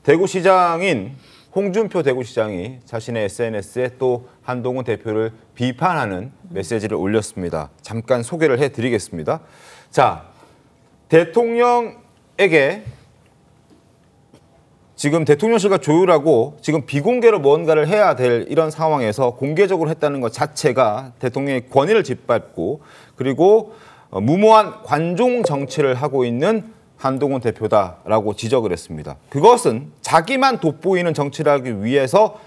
대구시장인 홍준표 대구시장이 자신의 SNS에 또 한동훈 대표를 비판하는 메시지를 올렸습니다. 잠깐 소개를 해드리겠습니다. 자, 대통령에게 지금 대통령실과 조율하고 지금 비공개로 뭔가를 해야 될 이런 상황에서 공개적으로 했다는 것 자체가 대통령의 권위를 짓밟고 그리고 무모한 관종 정치를 하고 있는 한동훈 대표다라고 지적을 했습니다. 그것은 자기만 돋보이는 정치를 하기 위해서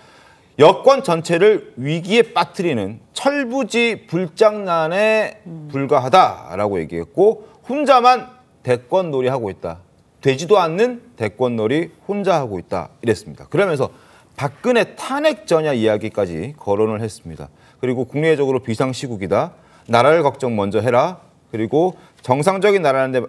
여권 전체를 위기에 빠뜨리는 철부지 불장난에 불과하다라고 얘기했고 혼자만 대권놀이 하고 있다. 되지도 않는 대권놀이 혼자 하고 있다 이랬습니다. 그러면서 박근혜 탄핵 전야 이야기까지 거론을 했습니다. 그리고 국내적으로 비상시국이다. 나라를 걱정 먼저 해라. 그리고 정상적인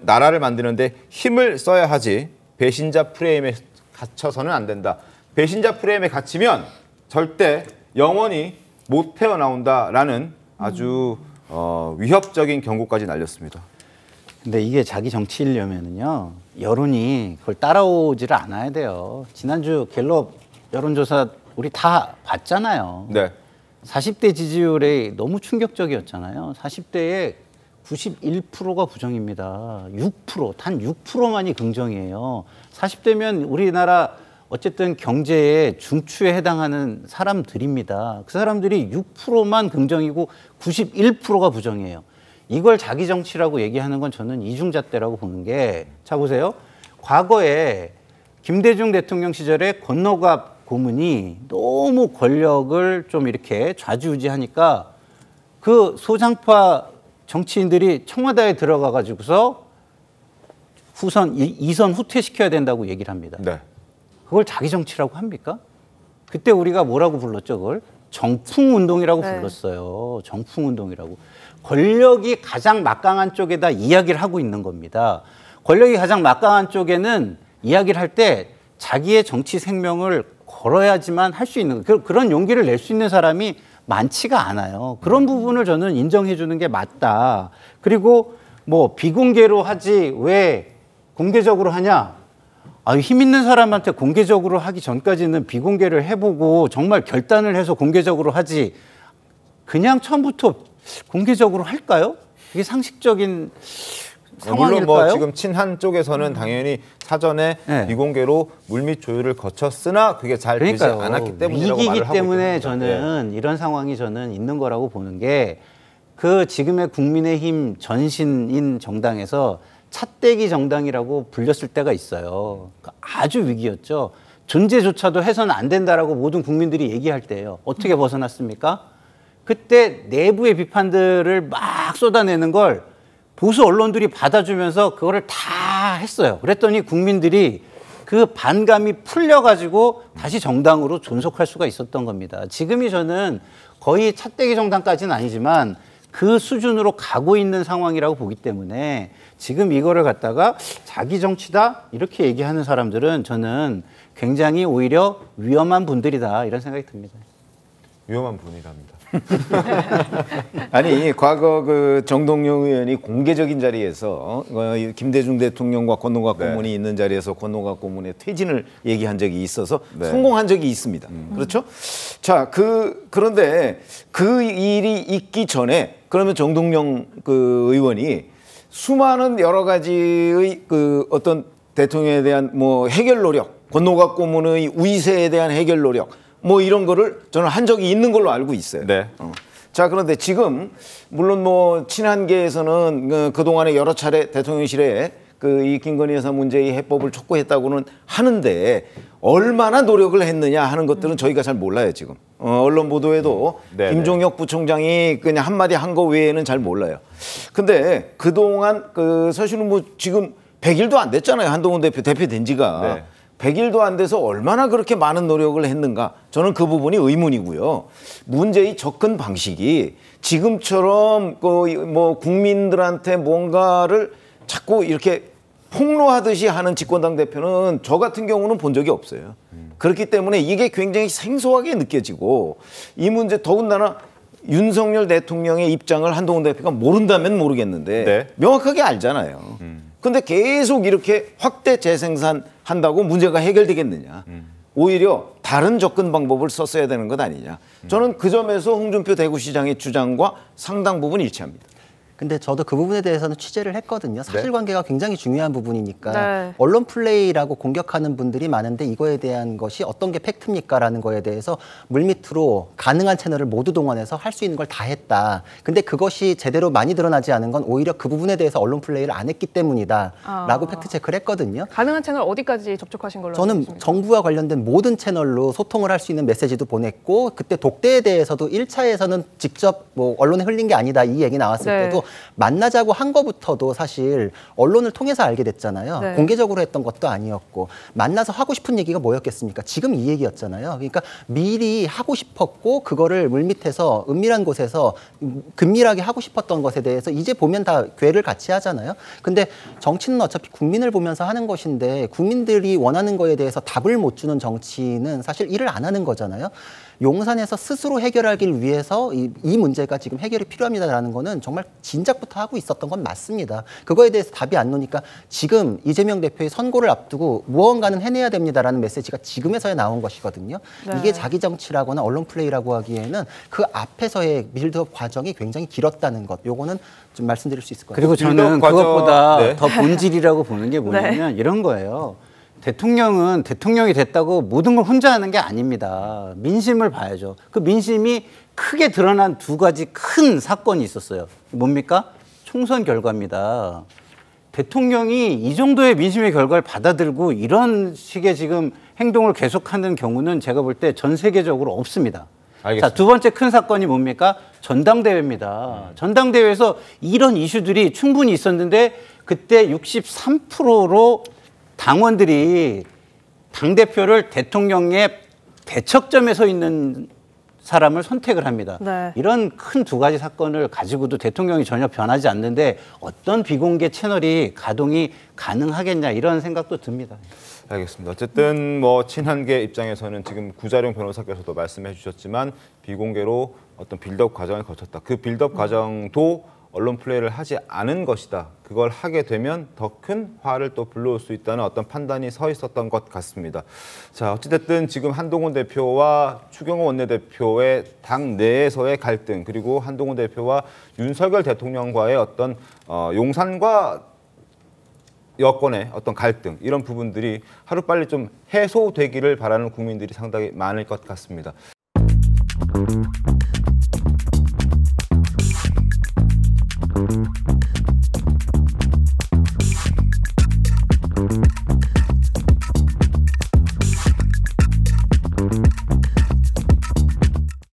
나라를 만드는데 힘을 써야 하지 배신자 프레임에 갇혀서는 안 된다. 배신자 프레임에 갇히면 절대 영원히 못 태어나온다라는 아주 위협적인 경고까지 날렸습니다. 근데 이게 자기 정치이려면요 여론이 그걸 따라오지를 않아야 돼요. 지난주 갤럽 여론조사 우리 다 봤잖아요. 네. 40대 지지율이 너무 충격적이었잖아요. 40대에 91%가 부정입니다. 6%, 단 6%만이 긍정이에요. 40대면 우리나라 어쨌든 경제의 중추에 해당하는 사람들입니다. 그 사람들이 6%만 긍정이고 91%가 부정이에요. 이걸 자기 정치라고 얘기하는 건 저는 이중잣대라고 보는 게, 자 보세요. 과거에 김대중 대통령 시절에 권노갑 고문이 너무 권력을 좀 이렇게 좌지우지하니까 그 소장파 정치인들이 청와대에 들어가 가지고서 후선 2선 후퇴시켜야 된다고 얘기를 합니다. 네. 그걸 자기 정치라고 합니까? 그때 우리가 뭐라고 불렀죠? 그걸 정풍운동이라고 불렀어요. 정풍운동이라고. 권력이 가장 막강한 쪽에다 이야기를 하고 있는 겁니다. 권력이 가장 막강한 쪽에는 이야기를 할 때 자기의 정치 생명을 걸어야지만 할 수 있는, 그런 용기를 낼 수 있는 사람이 많지가 않아요. 그런 부분을 저는 인정해 주는 게 맞다. 그리고 뭐 비공개로 하지 왜 공개적으로 하냐? 힘 있는 사람한테 공개적으로 하기 전까지는 비공개를 해보고 정말 결단을 해서 공개적으로 하지 그냥 처음부터 공개적으로 할까요? 그게 상식적인 상황일까요? 물론 뭐 지금 친한 쪽에서는 당연히 사전에 비공개로 물밑 조율을 거쳤으나 그게 잘 되지 않았기 때문이라고 말을 하고 위기이기 때문에 있습니다. 저는 이런 상황이 저는 있는 거라고 보는 게, 그 지금의 국민의힘 전신인 정당에서 찻대기 정당이라고 불렸을 때가 있어요. 아주 위기였죠. 존재조차도 해서는 안 된다라고 모든 국민들이 얘기할 때예요. 어떻게 벗어났습니까? 그때 내부의 비판들을 막 쏟아내는 걸 보수 언론들이 받아주면서 그거를 다 했어요. 그랬더니 국민들이 그 반감이 풀려가지고 다시 정당으로 존속할 수가 있었던 겁니다. 지금이 저는 거의 찻대기 정당까지는 아니지만 그 수준으로 가고 있는 상황이라고 보기 때문에 지금 이거를 갖다가 자기 정치다 이렇게 얘기하는 사람들은 저는 굉장히 오히려 위험한 분들이다 이런 생각이 듭니다. 위험한 분이랍니다. 아니 과거 그 정동영 의원이 공개적인 자리에서 김대중 대통령과 권노갑 고문이 있는 자리에서 권노갑 고문의 퇴진을 얘기한 적이 있어서 성공한 적이 있습니다. 그렇죠? 자, 그런데 그 일이 있기 전에 그러면 정동영 그 의원이 수많은 여러 가지의 그 어떤 대통령에 대한 뭐 해결 노력, 권노갑 고문의 위세에 대한 해결 노력, 뭐 이런 거를 저는 한 적이 있는 걸로 알고 있어요. 네. 자, 그런데 지금 물론 뭐 친한계에서는 그동안에 여러 차례 대통령실에 그 이 김건희 여사 문제의 해법을 촉구했다고는 하는데 얼마나 노력을 했느냐 하는 것들은 저희가 잘 몰라요, 지금. 언론 보도에도 김종혁 부총장이 그냥 한마디 한 거 외에는 잘 몰라요. 근데 그동안 사실은 뭐 지금 100일도 안 됐잖아요. 한동훈 대표된 지가. 100일도 안 돼서 얼마나 그렇게 많은 노력을 했는가, 저는 그 부분이 의문이고요. 문제의 접근 방식이 지금처럼 뭐 국민들한테 뭔가를 자꾸 이렇게 폭로하듯이 하는 집권당 대표는 저 같은 경우는 본 적이 없어요. 그렇기 때문에 이게 굉장히 생소하게 느껴지고, 이 문제 더군다나 윤석열 대통령의 입장을 한동훈 대표가 모른다면 모르겠는데 명확하게 알잖아요. 근데 계속 이렇게 확대 재생산 한다고 문제가 해결되겠느냐. 오히려 다른 접근 방법을 썼어야 되는 것 아니냐. 저는 그 점에서 홍준표 대구시장의 주장과 상당 부분 일치합니다. 근데 저도 그 부분에 대해서는 취재를 했거든요. 사실관계가 굉장히 중요한 부분이니까 네. 언론 플레이라고 공격하는 분들이 많은데 이거에 대한 것이 어떤 게 팩트입니까라는 거에 대해서 물밑으로 가능한 채널을 모두 동원해서 할 수 있는 걸 다 했다. 근데 그것이 제대로 많이 드러나지 않은 건 오히려 그 부분에 대해서 언론 플레이를 안 했기 때문이다라고 팩트 체크를 했거든요. 가능한 채널 어디까지 접촉하신 걸로 저는 알고 있습니까? 정부와 관련된 모든 채널로 소통을 할 수 있는 메시지도 보냈고 그때 독대에 대해서도 1차에서는 직접 뭐 언론에 흘린 게 아니다 이 얘기 나왔을 네. 때도 만나자고 한 거부터도 사실 언론을 통해서 알게 됐잖아요. 네. 공개적으로 했던 것도 아니었고 만나서 하고 싶은 얘기가 뭐였겠습니까? 지금 이 얘기였잖아요. 그러니까 미리 하고 싶었고 그거를 물밑에서 은밀한 곳에서 긴밀하게 하고 싶었던 것에 대해서 이제 보면 다 궤를 같이 하잖아요. 근데 정치는 어차피 국민을 보면서 하는 것인데 국민들이 원하는 거에 대해서 답을 못 주는 정치는 사실 일을 안 하는 거잖아요. 용산에서 스스로 해결하기 위해서 이 문제가 지금 해결이 필요합니다라는 거는 정말 진작부터 하고 있었던 건 맞습니다. 그거에 대해서 답이 안 나오니까 지금 이재명 대표의 선고를 앞두고 무언가는 해내야 됩니다라는 메시지가 지금에서야 나온 것이거든요. 네. 이게 자기 정치라거나 언론 플레이라고 하기에는 그 앞에서의 빌드업 과정이 굉장히 길었다는 것. 요거는 좀 말씀드릴 수 있을 것 같아요. 그리고 저는 빌드업 과정- 그것보다 네. 더 본질이라고 보는 게 뭐냐면 이런 거예요. 대통령은 대통령이 됐다고 모든 걸 혼자 하는 게 아닙니다. 민심을 봐야죠. 그 민심이 크게 드러난 두 가지 큰 사건이 있었어요. 뭡니까? 총선 결과입니다. 대통령이 이 정도의 민심의 결과를 받아들고 이런 식의 지금 행동을 계속하는 경우는 제가 볼 때 전 세계적으로 없습니다. 알겠습니다. 자, 두 번째 큰 사건이 뭡니까? 전당대회입니다. 전당대회에서 이런 이슈들이 충분히 있었는데 그때 63%로 당원들이 당대표를 대통령의 대척점에 서 있는 사람을 선택을 합니다. 네. 이런 큰 두 가지 사건을 가지고도 대통령이 전혀 변하지 않는데 어떤 비공개 채널이 가동이 가능하겠냐 이런 생각도 듭니다. 알겠습니다. 어쨌든 뭐 친한계 입장에서는 지금 구자룡 변호사께서도 말씀해 주셨지만 비공개로 어떤 빌드업 과정을 거쳤다. 그 빌드업 과정도 언론 플레이를 하지 않은 것이다. 그걸 하게 되면 더 큰 화를 또 불러올 수 있다는 어떤 판단이 서 있었던 것 같습니다. 자, 어찌됐든 지금 한동훈 대표와 추경호 원내대표의 당 내에서의 갈등, 그리고 한동훈 대표와 윤석열 대통령과의 어떤 용산과 여권의 어떤 갈등, 이런 부분들이 하루빨리 좀 해소되기를 바라는 국민들이 상당히 많을 것 같습니다.